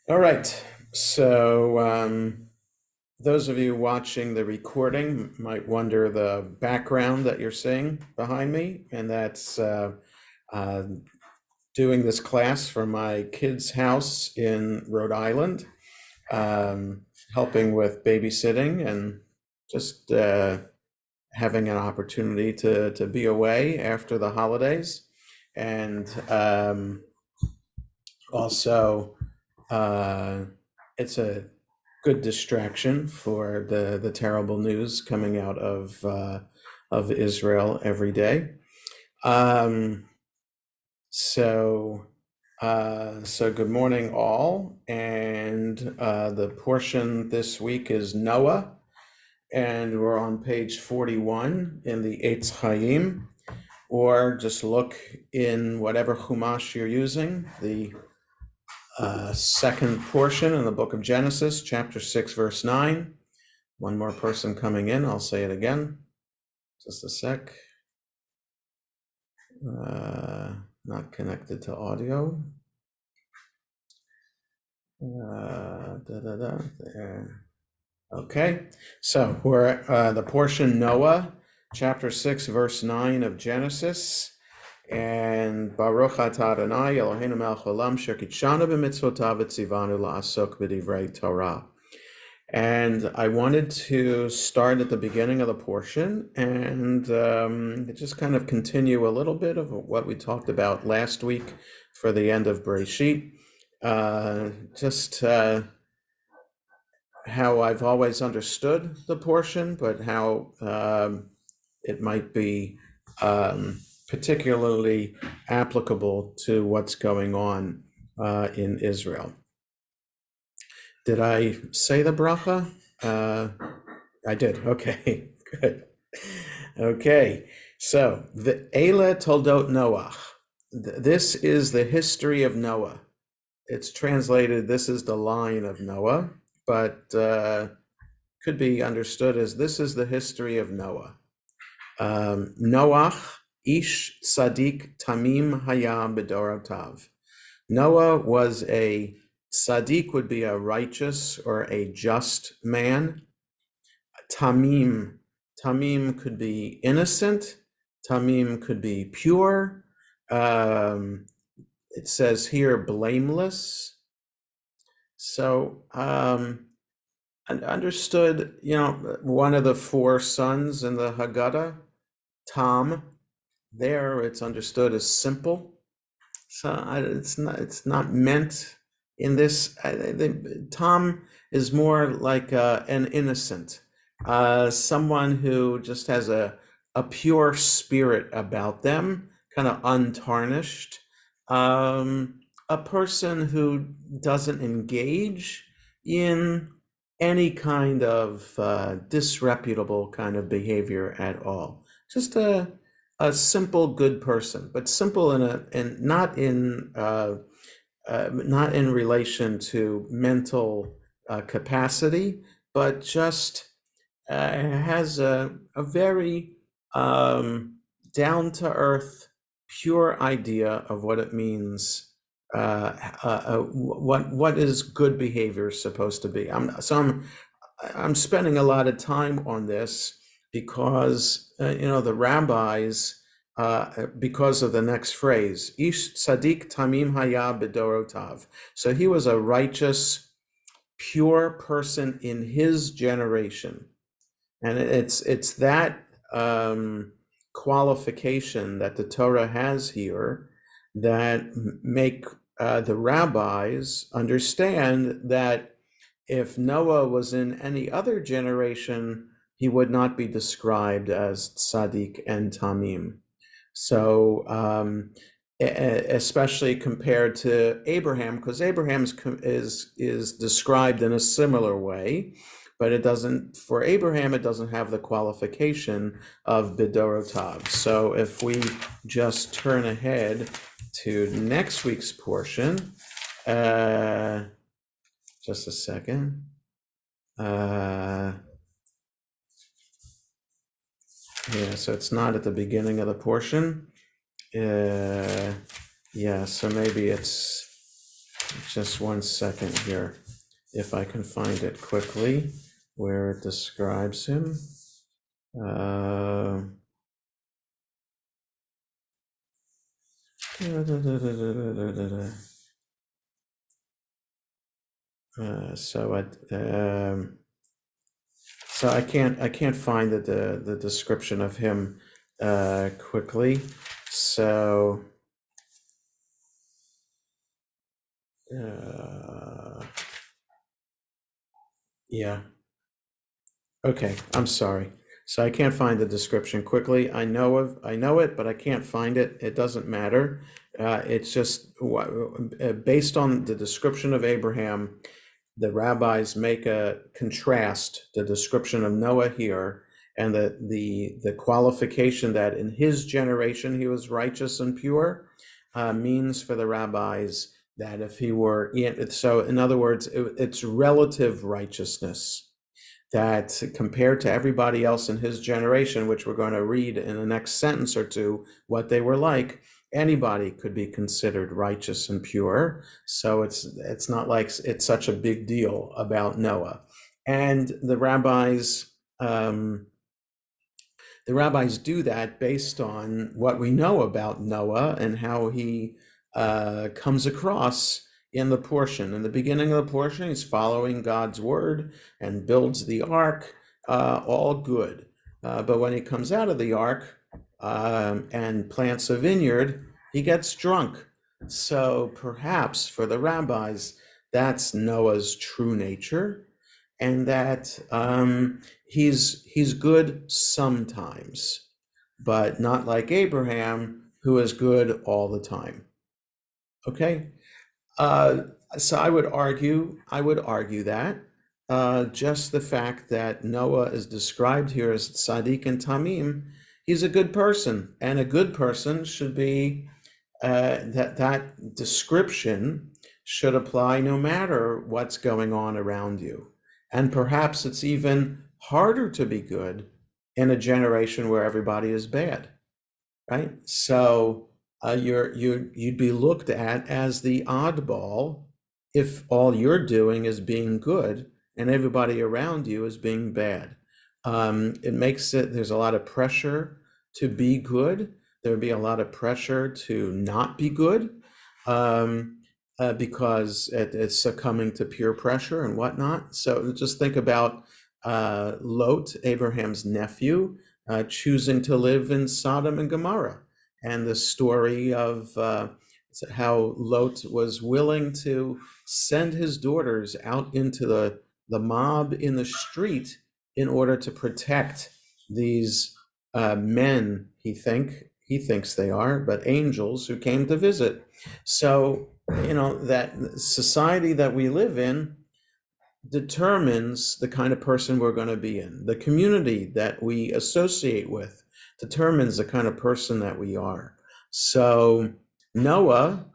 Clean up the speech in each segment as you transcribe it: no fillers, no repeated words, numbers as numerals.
All right. So, those of you watching the recording might wonder the background that you're seeing behind me, and that's uh, doing this class from my kids' house in Rhode Island, um, helping with babysitting and just having an opportunity to be away after the holidays. And also, uh, it's a good distraction for the terrible news coming out of Israel every day. Um, so so good morning all, and the portion this week is Noah, and we're on page 41 in the Eitz Chaim, or just look in whatever Chumash you're using. The second portion in the book of Genesis, chapter 6, verse 9. One more person coming in. I'll say it again. Just a sec. Not connected to audio. There. Okay. So we're at the portion Noah, chapter 6, verse 9 of Genesis. And Baruch atah Adonai Eloheinu melech haolam asher kitshanu b'mitzvotav v'tzivanu la'asok b'divrei Torah. And I wanted to start at the beginning of the portion and just kind of continue a little bit of what we talked about last week for the end of Bereshit. Just how I've always understood the portion, but how it might be particularly applicable to what's going on in Israel. Did I say the bracha? I did. Okay, good. Okay, so the Eile Toldot Noach. This is the history of Noah. It's translated, this is the line of Noah, but could be understood as this is the history of Noah. Noach, Ish Tzadik Tamim Hayam B'dorotav. Noah was a Tzaddik, would be a righteous or a just man. Tamim could be innocent. Tamim could be pure. It says here blameless. So understood, one of the four sons in the Haggadah, Tam, there it's understood as simple. So it's not meant in this. Tom is more like an innocent, someone who just has a pure spirit about them, kind of untarnished, a person who doesn't engage in any kind of disreputable kind of behavior at all. Just a simple good person, but simple in not in relation to mental capacity, but just has a very down to earth, pure idea of what it means. What is good behavior supposed to be? I'm spending a lot of time on this because the rabbis, because of the next phrase, Ish Tzadik Tamim Haya B'dorotav. So he was a righteous, pure person in his generation, and it's that qualification that the Torah has here that make the rabbis understand that if Noah was in any other generation, he would not be described as tzaddik and tamim. So, especially compared to Abraham, because Abraham is described in a similar way, but it doesn't, for Abraham, it doesn't have the qualification of bidorotav. So if we just turn ahead to next week's portion, just a second. Yeah, so it's not at the beginning of the portion. Yeah, so maybe it's Just one second here, if I can find it quickly, where it describes him. So I can't find the description of him quickly. So yeah. Okay, I'm sorry. So I can't find the description quickly. I know it, but I can't find it. It doesn't matter. It's just based on the description of Abraham, the rabbis make a contrast the description of Noah here and the qualification that in his generation he was righteous and pure means for the rabbis that if he were so in other words it's relative righteousness that compared to everybody else in his generation, which we're going to read in the next sentence or two, what they were like, anybody could be considered righteous and pure. So it's not like it's such a big deal about Noah. And the rabbis do that based on what we know about Noah and how he comes across in the portion. In the beginning of the portion, he's following God's word and builds the ark, all good. But when he comes out of the ark and plants a vineyard, he gets drunk. So perhaps for the rabbis, that's Noah's true nature, and that he's good sometimes, but not like Abraham, who is good all the time. Okay, so I would argue that just the fact that Noah is described here as tzaddik and tamim, he's a good person, and a good person should be that description should apply no matter what's going on around you. And perhaps it's even harder to be good in a generation where everybody is bad, right? So you'd be looked at as the oddball if all you're doing is being good and everybody around you is being bad. It makes it, there's a lot of pressure to be good. There would be a lot of pressure to not be good because it's succumbing to peer pressure and whatnot. So just think about Lot, Abraham's nephew, choosing to live in Sodom and Gomorrah, and the story of how Lot was willing to send his daughters out into the mob in the street in order to protect these men he thinks they are, but angels who came to visit. So, that society that we live in determines the kind of person we're going to be in. The community that we associate with determines the kind of person that we are. So Noah,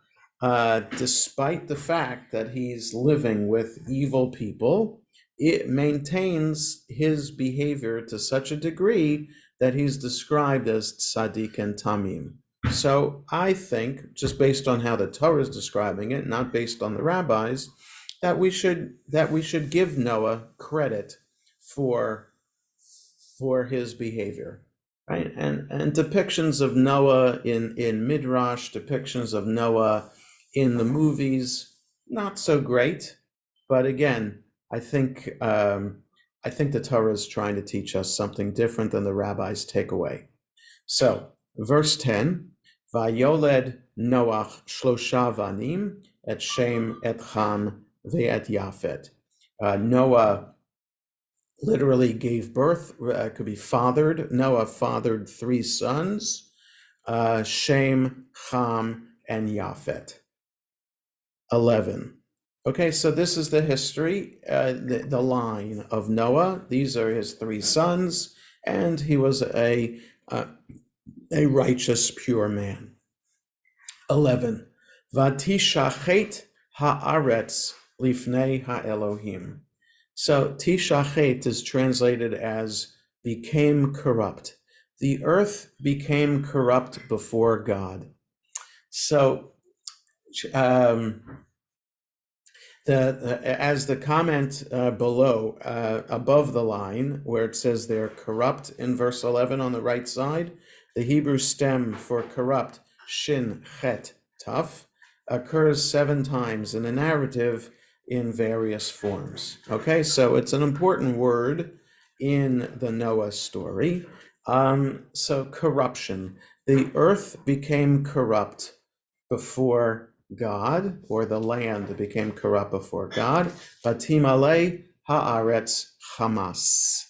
despite the fact that he's living with evil people, it maintains his behavior to such a degree that he's described as tzaddik and tamim. So I think, just based on how the Torah is describing it, not based on the rabbis, that we should give Noah credit for his behavior, right? And depictions of Noah in Midrash, depictions of Noah in the movies, not so great. But again, I think the Torah is trying to teach us something different than the rabbis take away. So, verse 10, Vayoled Noach shlosha vanim et Shem et Ham ve'et Yafet. Noah literally gave birth, could be fathered. Noah fathered 3 sons, Shem, Ham, and Yafet. 11. Okay, so this is the history, the line of Noah. These are his 3 sons, and he was a righteous, pure man. 11. Vatishachet haaretz lifnei haElohim. So tishachet is translated as became corrupt. The earth became corrupt before God. So As the comment below, above the line, where it says they're corrupt in verse 11 on the right side, the Hebrew stem for corrupt, shin, chet, taf, occurs 7 times in the narrative in various forms. Okay, so it's an important word in the Noah story. So corruption. The earth became corrupt before God, or the land became corrupt before God. Vatimale haaretz Hamas,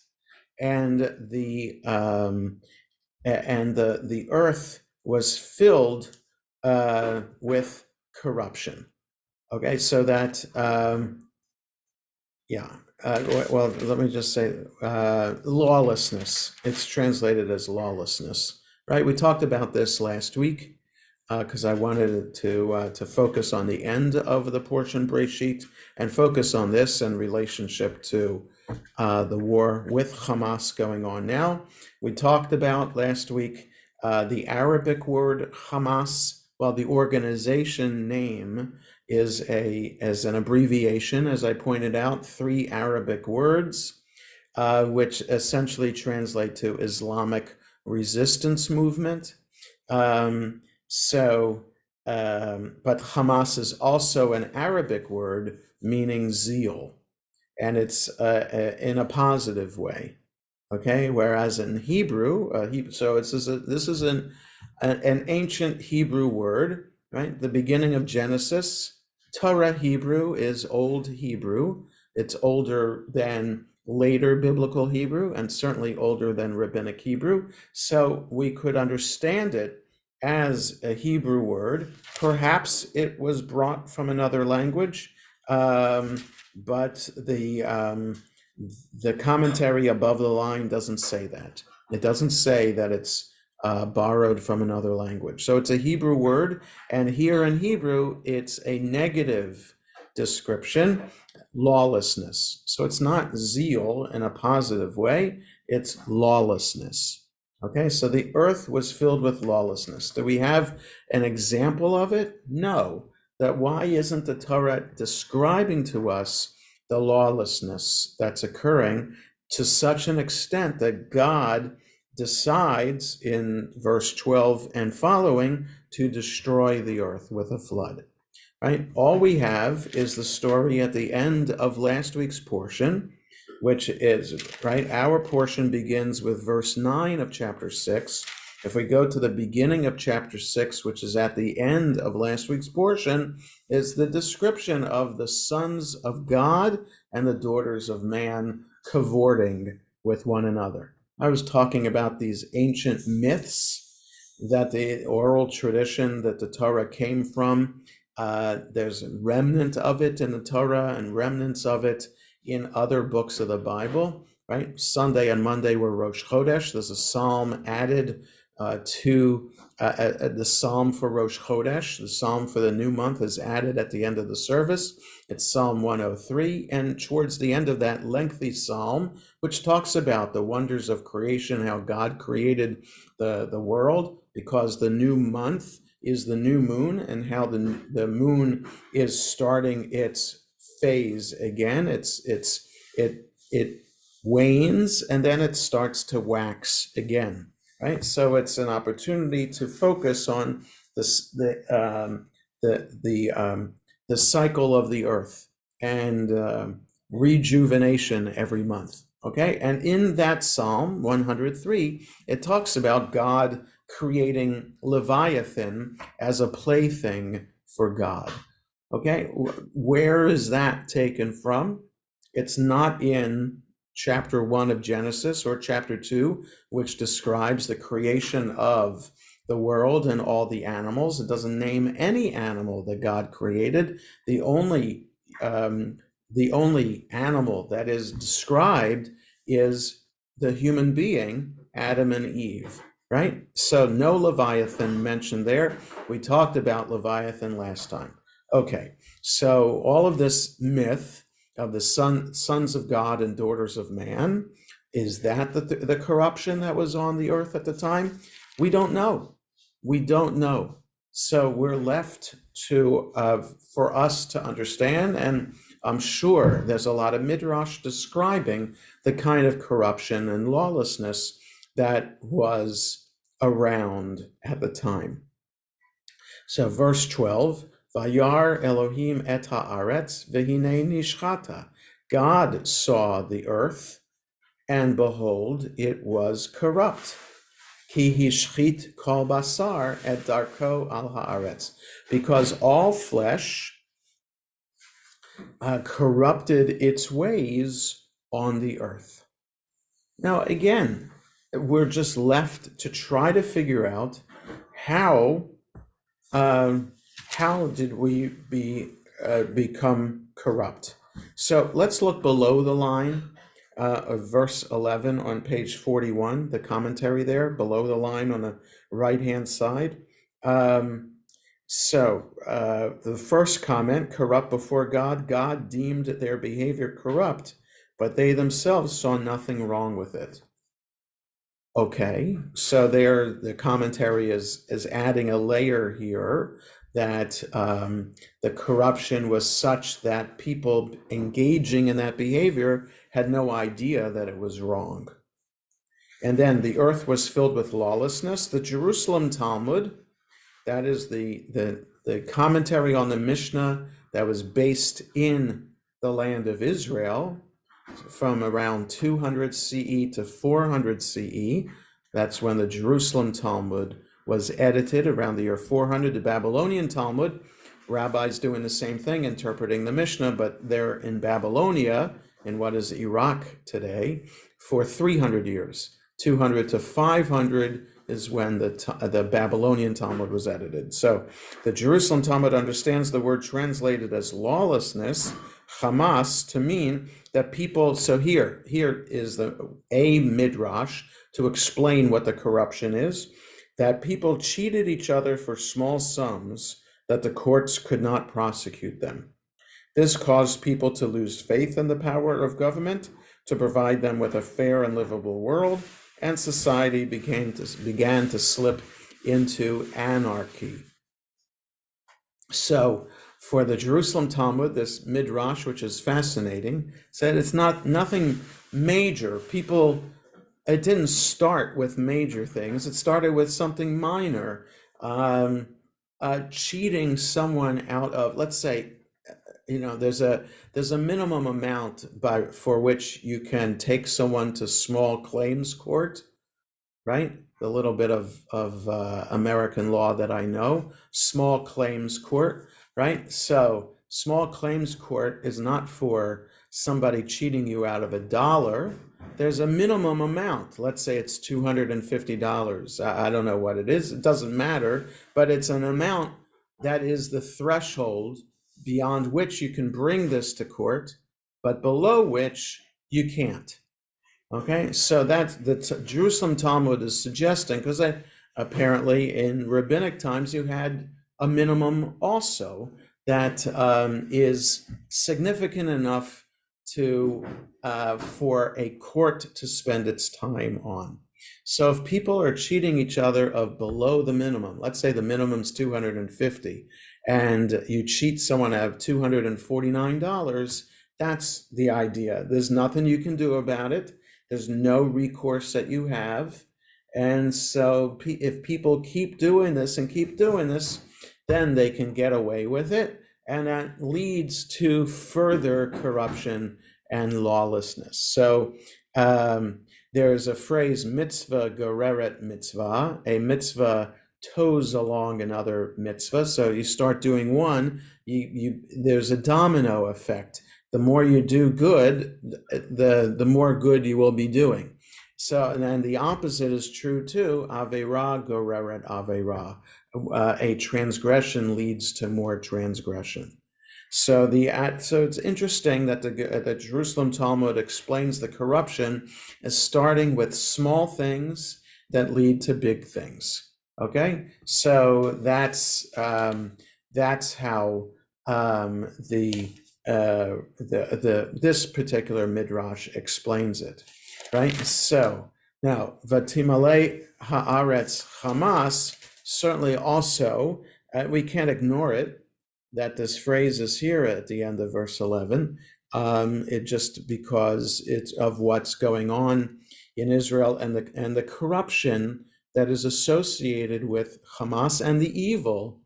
and the earth was filled with corruption. Okay, so that yeah. Well, let me just say lawlessness. It's translated as lawlessness, right? We talked about this last week because I wanted to focus on the end of the portion Breshit and focus on this in relationship to the war with Hamas going on now. We talked about last week the Arabic word Hamas, while the organization name is an abbreviation, as I pointed out, 3 Arabic words, which essentially translate to Islamic resistance movement. But Hamas is also an Arabic word meaning zeal, and it's in a positive way. Okay, whereas in Hebrew, so this is an ancient Hebrew word, right? The beginning of Genesis. Torah Hebrew is Old Hebrew. It's older than later biblical Hebrew and certainly older than Rabbinic Hebrew. So we could understand it as a Hebrew word. Perhaps it was brought from another language, but the commentary above the line doesn't say that. It doesn't say that it's borrowed from another language. So it's a Hebrew word, and here in Hebrew, it's a negative description, lawlessness. So it's not zeal in a positive way, it's lawlessness. Okay, so the earth was filled with lawlessness. Do we have an example of it? No. That why isn't the Torah describing to us the lawlessness that's occurring to such an extent that God decides in verse 12 and following to destroy the earth with a flood, right? All we have is the story at the end of last week's portion, which is, right, our portion begins with verse 9 of chapter 6. If we go to the beginning of chapter 6, which is at the end of last week's portion, is the description of the sons of God and the daughters of man cavorting with one another. I was talking about these ancient myths that the oral tradition that the Torah came from. There's a remnant of it in the Torah and remnants of it in other books of the Bible, right? Sunday and Monday were Rosh Chodesh. There's a psalm added to the psalm for Rosh Chodesh. The psalm for the new month is added at the end of the service. It's Psalm 103. And towards the end of that lengthy psalm, which talks about the wonders of creation, how God created the world, because the new month is the new moon, and how the moon is starting its phase again. It wanes and then it starts to wax again. Right, so it's an opportunity to focus on this, the cycle of the earth and rejuvenation every month. Okay, and in that Psalm 103, it talks about God creating Leviathan as a plaything for God. Okay, where is that taken from? It's not in chapter 1 of Genesis or chapter 2, which describes the creation of the world and all the animals. It doesn't name any animal that God created. The only animal that is described is the human being, Adam and Eve, right? So no Leviathan mentioned there. We talked about Leviathan last time. Okay, so all of this myth of the sons of God and daughters of man, is that the corruption that was on the earth at the time? We don't know. We don't know. So we're left to for us to understand, and I'm sure there's a lot of midrash describing the kind of corruption and lawlessness that was around at the time. So verse 12, Vayar Elohim et haaretz v'hinei nishchata. God saw the earth, and behold, it was corrupt. Ki hishchit kol basar et darko al haaretz. Because all flesh corrupted its ways on the earth. Now, again, we're just left to try to figure out how did we become corrupt? So let's look below the line of verse 11 on page 41, the commentary there, below the line on the right-hand side. The first comment, corrupt before God, God deemed their behavior corrupt, but they themselves saw nothing wrong with it. Okay, so there the commentary is adding a layer here that the corruption was such that people engaging in that behavior had no idea that it was wrong. And then the earth was filled with lawlessness. The Jerusalem Talmud, that is the commentary on the Mishnah that was based in the land of Israel, from around 200 CE to 400 CE. That's when the Jerusalem Talmud was edited, around the year 400. The Babylonian Talmud, rabbis doing the same thing, interpreting the Mishnah, but they're in Babylonia, in what is Iraq today, for 300 years. 200 to 500 is when the Babylonian Talmud was edited. So the Jerusalem Talmud understands the word translated as lawlessness, Hamas, to mean that people, so here is a midrash to explain what the corruption is, that people cheated each other for small sums that the courts could not prosecute them. This caused people to lose faith in the power of government to provide them with a fair and livable world, and society began to slip into anarchy. So for the Jerusalem Talmud, this midrash, which is fascinating, said it's nothing major. It didn't start with major things. It started with something minor, cheating someone out of, let's say, there's a minimum amount for which you can take someone to small claims court, right? The little bit of American law that I know, small claims court, right? So small claims court is not for somebody cheating you out of $1. There's a minimum amount. Let's say it's $250. I don't know what it is. It doesn't matter, but it's an amount that is the threshold beyond which you can bring this to court, but below which you can't. Okay, so that's the Jerusalem Talmud is suggesting, because apparently in rabbinic times you had a minimum also that is significant enough to for a court to spend its time on. So if people are cheating each other of below the minimum, let's say the minimum's $250, and you cheat someone out of $249, that's the idea. There's nothing you can do about it. There's no recourse that you have. And so if people keep doing this, then they can get away with it. And that leads to further corruption and lawlessness. So there's a phrase, mitzvah goreret mitzvah, a mitzvah toes along another mitzvah. So you start doing one, there's a domino effect. The more you do good, the more good you will be doing. So, and then the opposite is true too. Aveira goreret aveira. A transgression leads to more transgression. So it's interesting that the Jerusalem Talmud explains the corruption as starting with small things that lead to big things. Okay, so that's how this particular midrash explains it, right? So now, Vatimale haaretz Hamas certainly also We can't ignore it, that this phrase is here at the end of verse 11. It just because it's of what's going on in Israel and the corruption that is associated with Hamas and the evil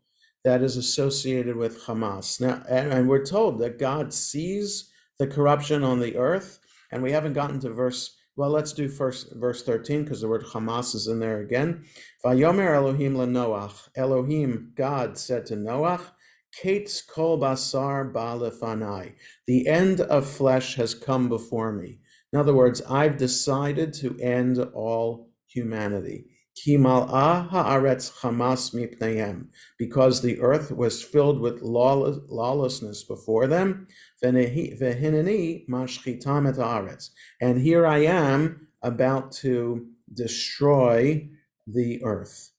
that is associated with Hamas. Now, and we're told that God sees the corruption on the earth, and we haven't gotten to well, let's do first verse 13 because the word Hamas is in there again. Vayomer Elohim leNoach. Elohim, God, said to Noach, Kates kol basar ba lefanai. The end of flesh has come before me. In other words, I've decided to end all humanity. Ki mal'ah haaretz chamas mipneihem, because the earth was filled with lawlessness before them. Vehineni mashchitam et haaretz. And here I am about to destroy the earth.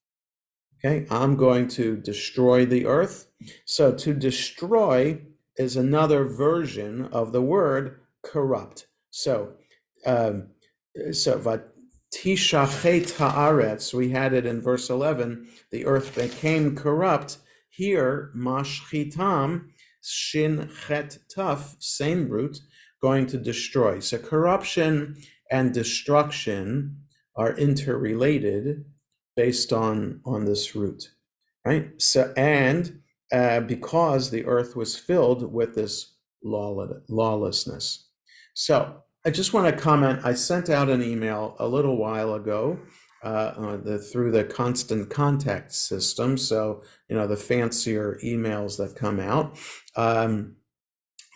Okay, I'm going to destroy the earth. So to destroy is another version of the word corrupt. So tishachet haaretz, we had it in verse 11, the earth became corrupt. Here, mashchitam, shin chet taf, same root, going to destroy. So corruption and destruction are interrelated based on this root, right? So, and because the earth was filled with this lawlessness. So I just want to comment, I sent out an email a little while ago through the constant contact system. So, the fancier emails that come out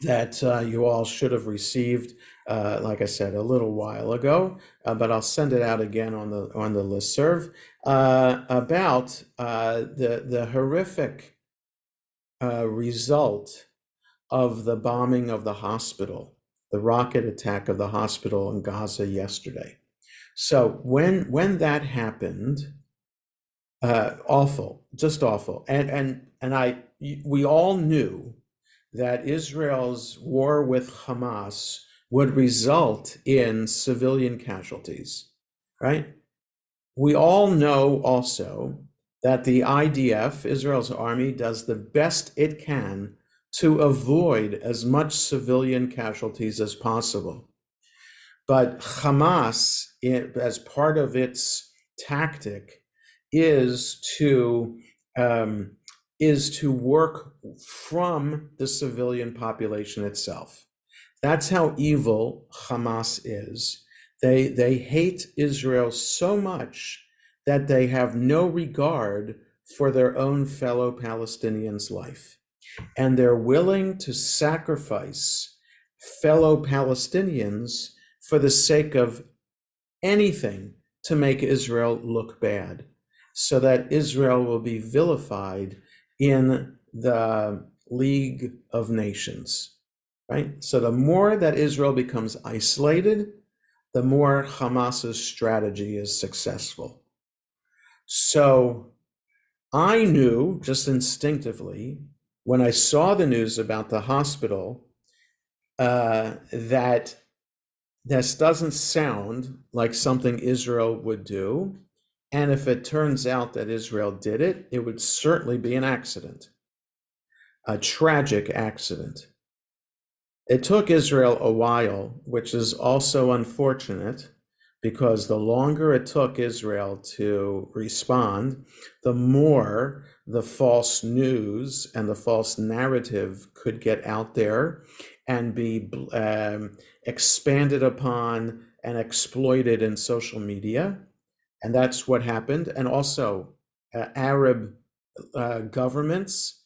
that you all should have received, like I said, a little while ago, but I'll send it out again on the listserv about the horrific result of the bombing of the hospital, the rocket attack of the hospital in Gaza yesterday. So when that happened, awful, just awful, and we all knew that Israel's war with Hamas would result in civilian casualties, right? We all know also that the IDF, Israel's army, does the best it can to avoid as much civilian casualties as possible. But Hamas, as part of its tactic, is to work from the civilian population itself. That's how evil Hamas is. They hate Israel so much that they have no regard for their own fellow Palestinians' life. And they're willing to sacrifice fellow Palestinians for the sake of anything to make Israel look bad, so that Israel will be vilified in the League of Nations, right? So the more that Israel becomes isolated, the more Hamas's strategy is successful. So I knew just instinctively when I saw the news about the hospital that this doesn't sound like something Israel would do. And if it turns out that Israel did it, it would certainly be an accident, a tragic accident. It took Israel a while, which is also unfortunate, because the longer it took Israel to respond, the more the false news and the false narrative could get out there and be expanded upon and exploited in social media. And that's what happened. And also Arab governments,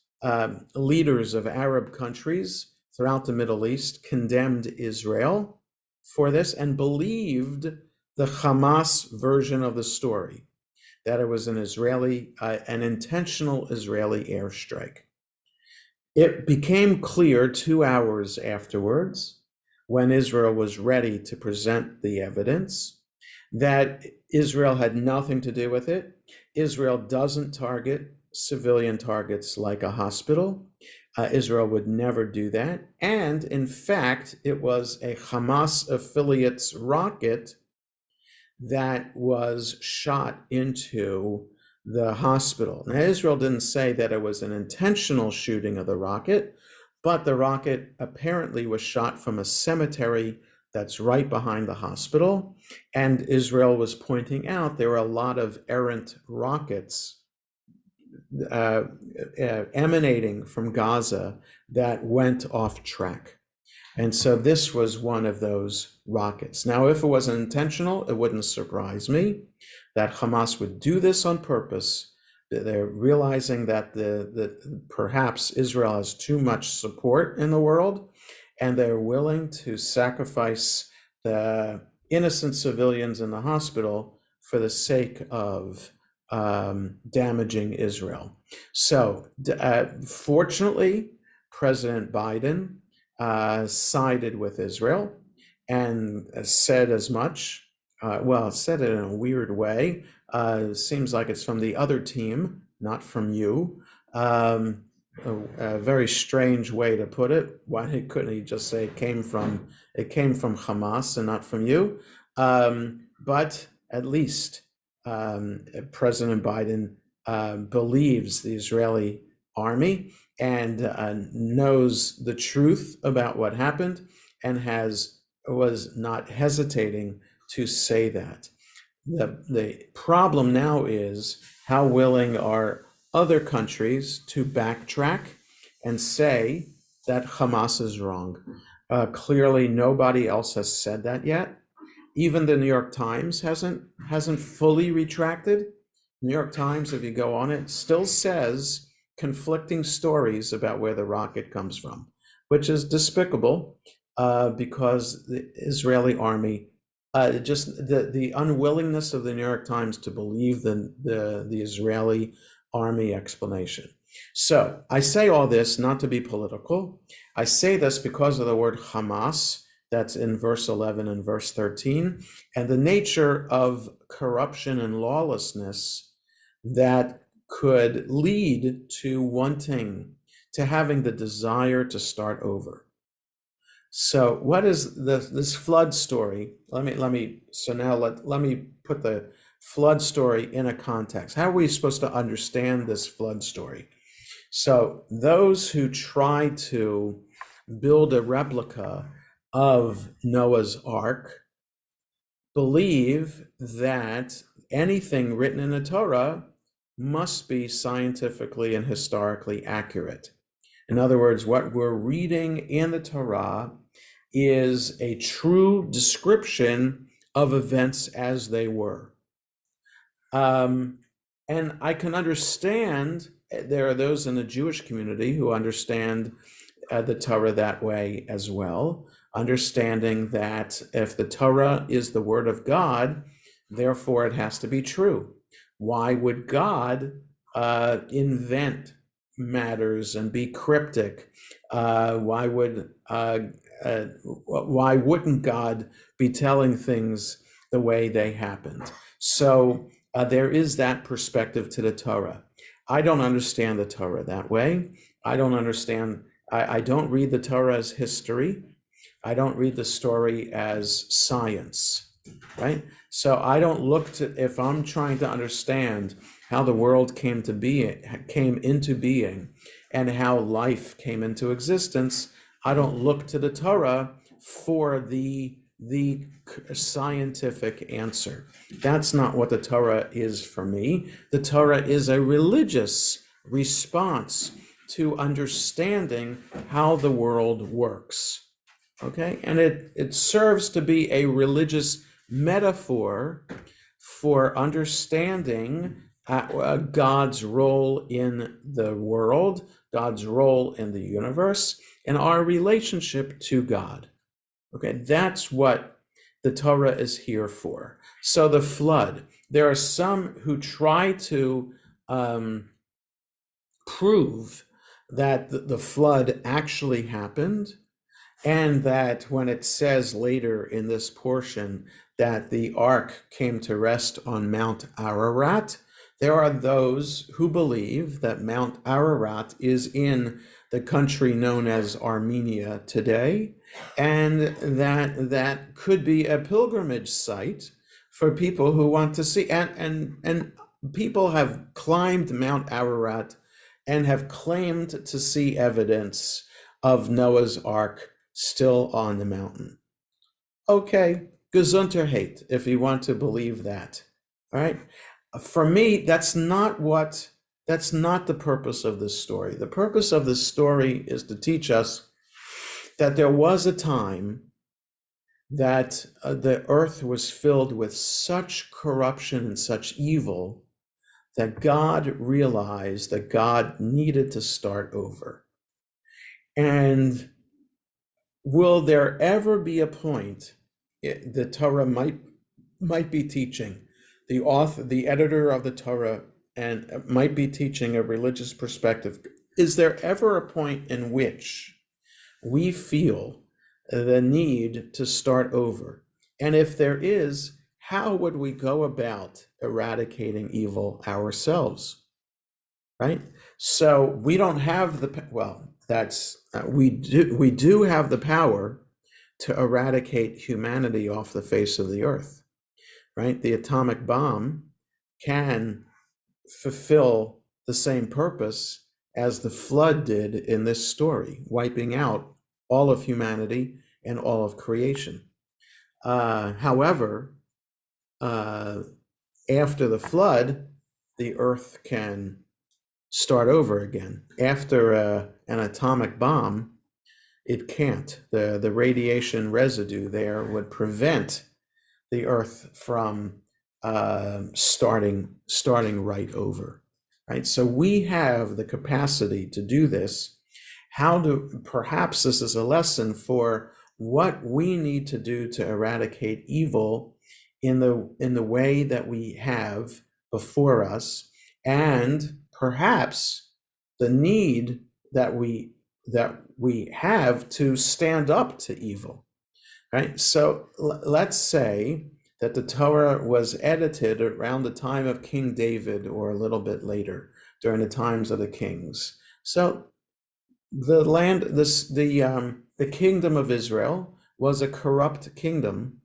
leaders of Arab countries throughout the Middle East condemned Israel for this and believed the Hamas version of the story, that it was an intentional Israeli airstrike. It became clear 2 hours afterwards, when Israel was ready to present the evidence, that Israel had nothing to do with it. Israel doesn't target civilian targets like a hospital. Israel would never do that. And in fact, it was a Hamas affiliate's rocket that was shot into the hospital. Now, Israel didn't say that it was an intentional shooting of the rocket, but the rocket apparently was shot from a cemetery that's right behind the hospital. And Israel was pointing out there were a lot of errant rockets uh, emanating from Gaza that went off track. And so this was one of those rockets. Now, if it wasn't intentional, it wouldn't surprise me that Hamas would do this on purpose. They're realizing that perhaps Israel has too much support in the world, and they're willing to sacrifice the innocent civilians in the hospital for the sake of damaging Israel. So, fortunately, President Biden sided with Israel and said as much. Well, said it in a weird way. Seems like it's from the other team, not from you. A very strange way to put it. Why couldn't he just say it came from Hamas and not from you? But at least President Biden believes the Israeli army and knows the truth about what happened and was not hesitating to say that. The problem now is how willing are other countries to backtrack and say that Hamas is wrong. Clearly, nobody else has said that yet. Even the New York Times hasn't fully retracted. New York Times, if you go on it, still says conflicting stories about where the rocket comes from, which is despicable because the Israeli army, just the unwillingness of the New York Times to believe the Israeli army explanation. So I say all this not to be political. I say this because of the word Hamas that's in verse 11 and verse 13, and the nature of corruption and lawlessness that could lead to having the desire to start over. So what is this flood story? Let me put the flood story in a context. How are we supposed to understand this flood story? So those who try to build a replica of Noah's Ark believe that anything written in the Torah must be scientifically and historically accurate. In other words, what we're reading in the Torah is a true description of events as they were. And I can understand, there are those in the Jewish community who understand the Torah that way as well, understanding that if the Torah is the word of God, therefore it has to be true. Why would God invent matters and be cryptic? Why wouldn't God be telling things the way they happened? So there is that perspective to the Torah. I don't understand the Torah that way. I don't read the Torah as history. I don't read the story as science, right? So I don't look to, if I'm trying to understand how the world came into being and how life came into existence, I don't look to the Torah for the scientific answer. That's not what the Torah is for me. The Torah is a religious response to understanding how the world works. Okay, and it serves to be a religious metaphor for understanding God's role in the world, God's role in the universe, and our relationship to God. Okay, that's what the Torah is here for. So the flood, there are some who try to prove that the flood actually happened, and that when it says later in this portion that the ark came to rest on Mount Ararat, there are those who believe that Mount Ararat is in the country known as Armenia today, and that could be a pilgrimage site for people who want to see. And people have climbed Mount Ararat and have claimed to see evidence of Noah's Ark still on the mountain. Okay, gesundheit hate, if you want to believe that. All right. For me, that's not the purpose of this story. The purpose of this story is to teach us that there was a time that the earth was filled with such corruption and such evil that God realized that God needed to start over. And will there ever be a point the Torah might be teaching, the author, the editor of the Torah, and might be teaching a religious perspective? Is there ever a point in which we feel the need to start over? And if there is, how would we go about eradicating evil ourselves? Right? So we don't have we do have the power to eradicate humanity off the face of the earth, right? The atomic bomb can fulfill the same purpose as the flood did in this story, wiping out all of humanity and all of creation. However, after the flood, the earth can start over again. After an atomic bomb, it can't. The radiation residue there would prevent the earth from starting right over. Right. So we have the capacity to do this. Perhaps this is a lesson for what we need to do to eradicate evil in the way that we have before us, and perhaps the need that we have to stand up to evil. Right? So let's say that the Torah was edited around the time of King David or a little bit later, during the times of the kings. So the kingdom of Israel was a corrupt kingdom.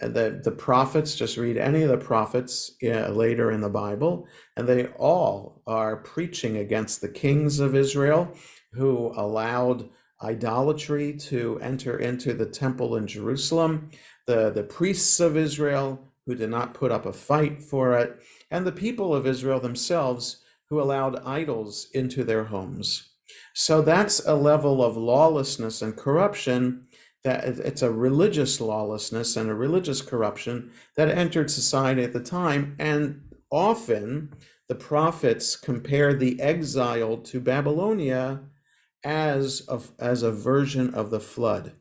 The prophets, just read any of the prophets later in the Bible, and they all are preaching against the kings of Israel who allowed idolatry to enter into the temple in Jerusalem, the priests of Israel who did not put up a fight for it, and the people of Israel themselves who allowed idols into their homes. So that's a level of lawlessness and corruption, that it's a religious lawlessness and a religious corruption that entered society at the time. And often the prophets compare the exile to Babylonia as a version of the flood.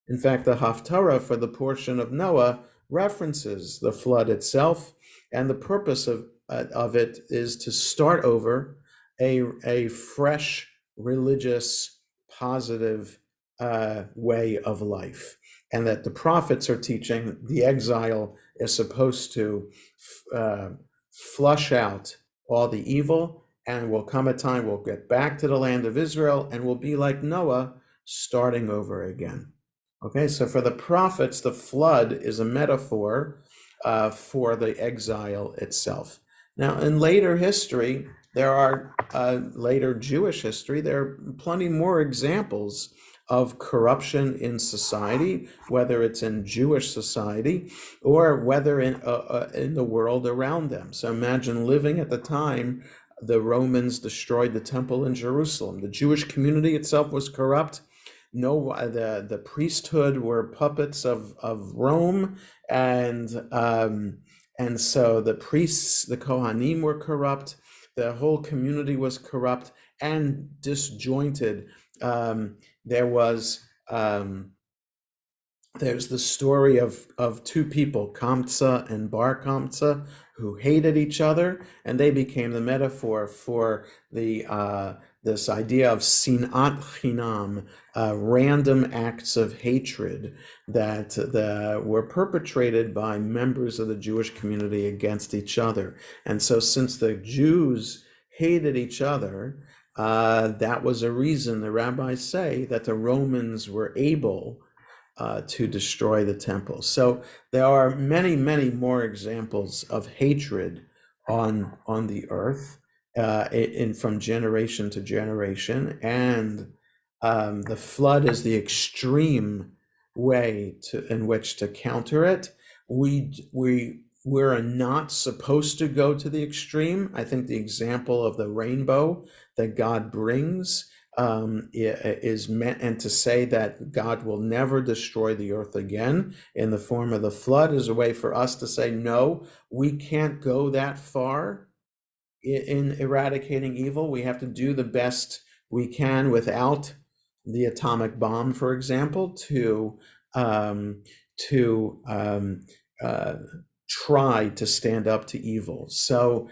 In fact, the Haftarah for the portion of Noah references the flood itself, and the purpose of it is to start over a fresh, religious, positive way of life. And that the prophets are teaching the exile is supposed to flush out all the evil, and will come a time we'll get back to the land of Israel and we'll be like Noah, starting over again. Okay, so for the prophets, the flood is a metaphor for the exile itself. Now, in later history, later Jewish history, there are plenty more examples of corruption in society, whether it's in Jewish society or whether in the world around them. So imagine living at the time the Romans destroyed the temple in Jerusalem. The Jewish community itself was corrupt. No, the priesthood were puppets of Rome, and so the priests, the Kohanim, were corrupt. The whole community was corrupt and disjointed. There's the story of two people, Kamsa and Bar Kamsa, who hated each other, and they became the metaphor for this idea of sinat chinam, random acts of hatred that were perpetrated by members of the Jewish community against each other. And so since the Jews hated each other, that was a reason, the rabbis say, that the Romans were able to destroy the temple. So there are many, many more examples of hatred on the earth, in from generation to generation, and the flood is the extreme way in which to counter it. We're not supposed to go to the extreme. I think the example of the rainbow that God brings is meant, and to say that God will never destroy the earth again in the form of the flood is a way for us to say, no, we can't go that far in eradicating evil. We have to do the best we can without the atomic bomb, for example, um, to uh, try to stand up to evil. So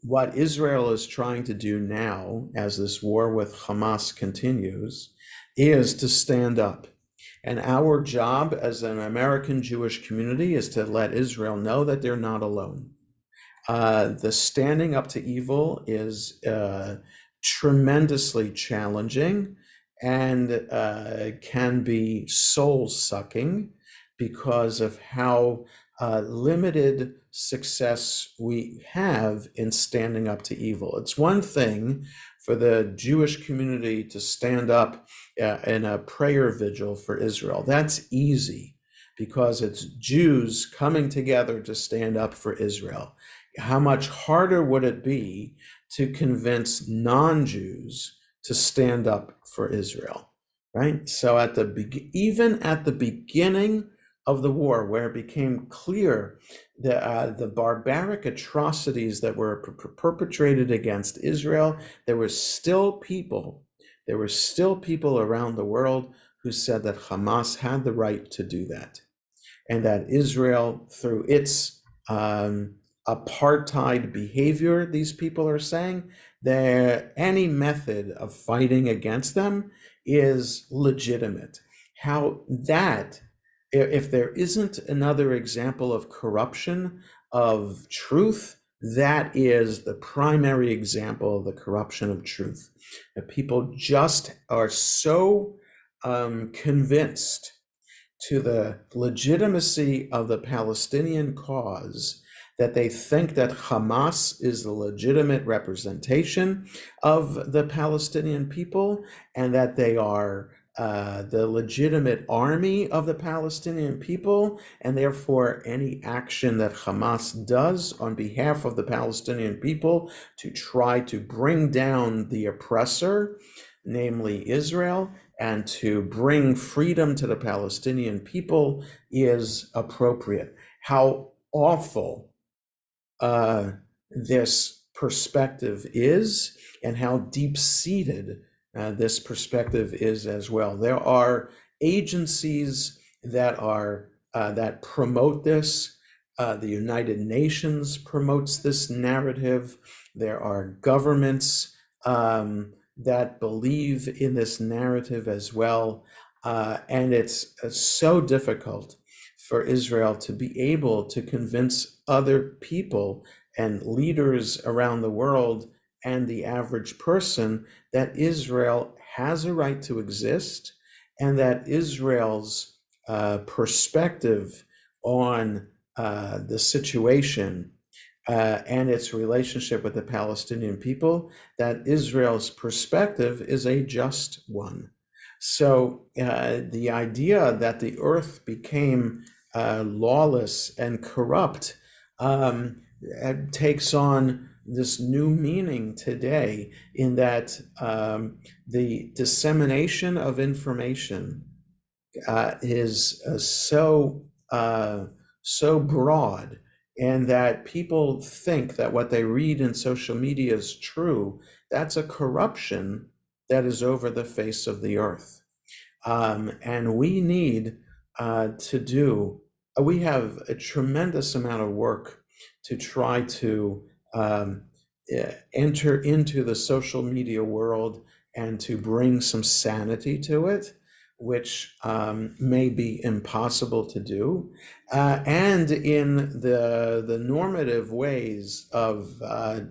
what Israel is trying to do now, as this war with Hamas continues, is to stand up. And our job as an American Jewish community is to let Israel know that they're not alone. The standing up to evil is tremendously challenging and can be soul sucking because of how limited success we have in standing up to evil. It's one thing for the Jewish community to stand up in a prayer vigil for Israel. That's easy because it's Jews coming together to stand up for Israel. How much harder would it be to convince non-Jews to stand up for Israel, right? So even at the beginning of the war, where it became clear that the barbaric atrocities that were perpetrated against Israel, there were still people around the world who said that Hamas had the right to do that, and that Israel, through its apartheid behavior, these people are saying, that any method of fighting against them is legitimate. How that, if there isn't another example of corruption of truth, that is the primary example of the corruption of truth. That people just are so convinced to the legitimacy of the Palestinian cause that they think that Hamas is the legitimate representation of the Palestinian people, and that they are the legitimate army of the Palestinian people, and therefore any action that Hamas does on behalf of the Palestinian people to try to bring down the oppressor, namely Israel, and to bring freedom to the Palestinian people is appropriate. How awful this perspective is, and how deep-seated this perspective is as well. There are agencies that promote this. The United Nations promotes this narrative. There are governments that believe in this narrative as well. And it's so difficult for Israel to be able to convince other people and leaders around the world and the average person that Israel has a right to exist, and that Israel's perspective on the situation and its relationship with the Palestinian people, that Israel's perspective is a just one. So the idea that the earth became lawless and corrupt takes on this new meaning today, in that the dissemination of information is so broad, and that people think that what they read in social media is true. That's a corruption that is over the face of the earth. And we need we have a tremendous amount of work to try to enter into the social media world and to bring some sanity to it, which may be impossible to do, and in the normative ways of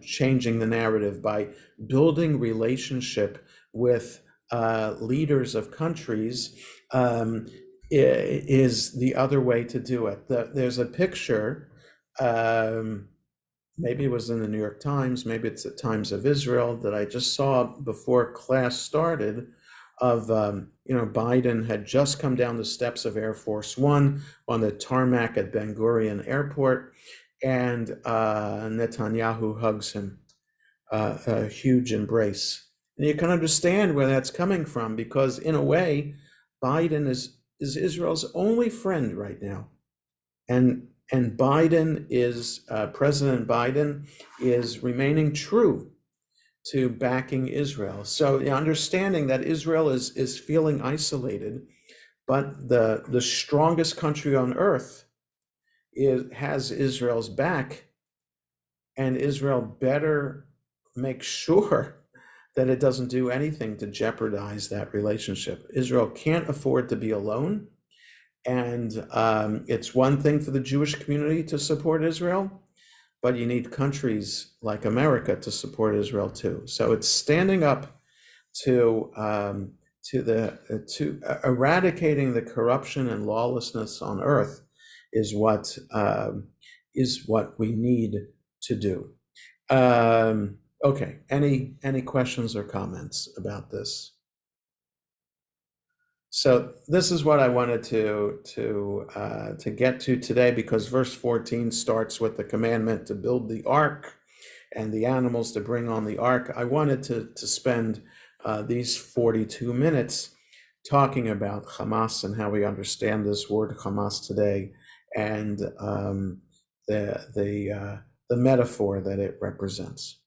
changing the narrative by building relationship with leaders of countries is the other way to do it. There's a picture maybe it was in the New York Times, maybe it's the Times of Israel that I just saw before class started of, Biden had just come down the steps of Air Force One on the tarmac at Ben Gurion Airport, and Netanyahu hugs him, a huge embrace. And you can understand where that's coming from because, in a way, Biden is Israel's only friend right now. And Biden is President Biden is remaining true to backing Israel. So understanding that Israel is feeling isolated, but the strongest country on earth has Israel's back, and Israel better make sure that it doesn't do anything to jeopardize that relationship. Israel can't afford to be alone. And it's one thing for the Jewish community to support Israel, but you need countries like America to support Israel too. So it's standing up to eradicating the corruption and lawlessness on earth is what we need to do. Okay. Any questions or comments about this? So this is what I wanted to get to today, because verse 14 starts with the commandment to build the ark and the animals to bring on the ark. I wanted to spend these 42 minutes talking about Hamas and how we understand this word Hamas today, and the metaphor that it represents.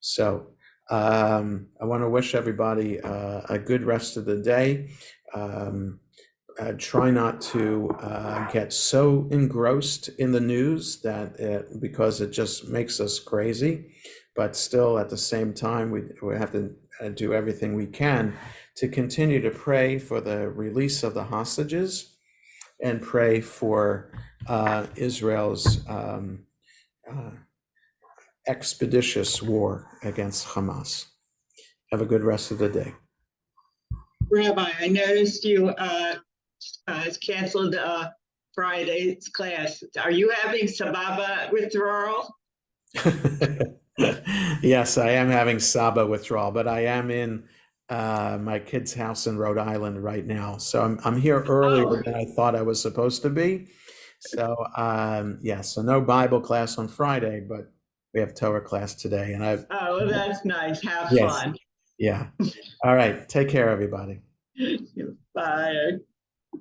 So I want to wish everybody a good rest of the day. Try not to get so engrossed in the news because it just makes us crazy. But still, at the same time, we have to do everything we can to continue to pray for the release of the hostages and pray for Israel's expeditious war against Hamas. Have a good rest of the day. Rabbi, I noticed you canceled Friday's class. Are you having Sababa withdrawal? Yes, I am having Saba withdrawal, but I am in my kid's house in Rhode Island right now. So I'm here earlier than I thought I was supposed to be. So so no Bible class on Friday, but we have Torah class today. And that's nice. Have yes, fun. yeah. All right. Take care, everybody. Bye.